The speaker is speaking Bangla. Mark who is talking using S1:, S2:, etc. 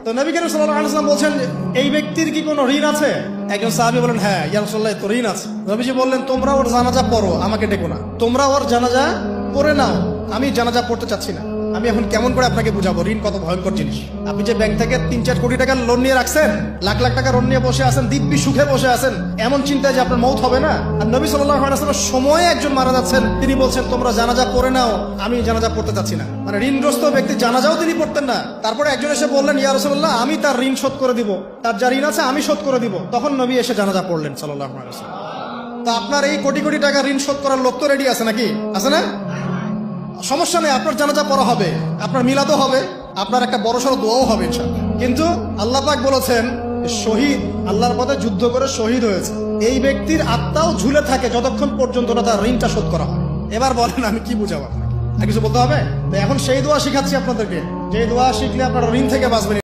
S1: তো নবী করিম সাল্লাল্লাহু আলাইহি ওয়াসাল্লাম বলছেন, এই ব্যক্তির কি কোনো ঋণ আছে? একজন সাহাবী বলেন, হ্যাঁ ইয়া রাসূলুল্লাহ, তো ঋণ আছে। নবীজি বললেন, তোমরা ওর জানাজা পড়ো, আমাকে ডেকো না। তোমরা ওর জানাজা পড়ে নাও, আমি জানাজা পড়তে চাচ্ছি না। আমি এখন কেমন করে আপনাকে বুঝাবো ঋণ কত ভয়ঙ্কর জিনিস। আপনি যে ব্যাংক থেকে 3-4 কোটি টাকার লোন নিয়ে রাখছেন, লাখ লাখ টাকা লোন নিয়ে বসে আছেন, দিব্যি সুখে বসে আছেন, এমন চিন্তায় যে আপনার মৌত হবে না। আর নবী সাল্লাল্লাহু আলাইহি ওয়াসাল্লাম সময়ে একজন মারা যাচ্ছেন, তিনি বলছেন তোমরা জানাজা পড়ে নাও, আমি জানাজা পড়তে চাচ্ছি না। মানে ঋণগ্রস্ত ব্যক্তি জানাজাও তিনি পড়তেন না। তারপরে একজন এসে বললেন, ইয়া রাসূলুল্লাহ, আমি তার ঋণ শোধ করে দিব, তার যা ঋণ আছে আমি শোধ করে দিব। তখন নবী এসে জানাজা পড়লেন সাল্লাল্লাহু আলাইহি ওয়াসাল্লাম। তো আপনার এই কোটি কোটি টাকা ঋণ শোধ করার লোক তো রেডি আছে নাকি? আছে না? সমস্যা নেই, আপনার জানাজা পড়া হবে, আপনার মিলাদও হবে, আপনার একটা বড়সড় দোয়াও হবে ইনশাআল্লাহ। কিন্তু আল্লাহ পাক বলেছেন, শহীদ আল্লাহর পথে যুদ্ধ করে শহীদ হয়েছে, এই ব্যক্তির আত্মাও ঝুলে থাকে যতক্ষণ পর্যন্ত না তার ঋণটা শোধ করা হয়। এবার বলেন আমি কি বুঝাবো আপনাকে? আর কিছু বলতে হবে? তো এখন সেই দোয়া শিখাচ্ছি আপনাদেরকে, যে দোয়া শিখলে আপনারা ঋণ থেকে বাঁচবেন।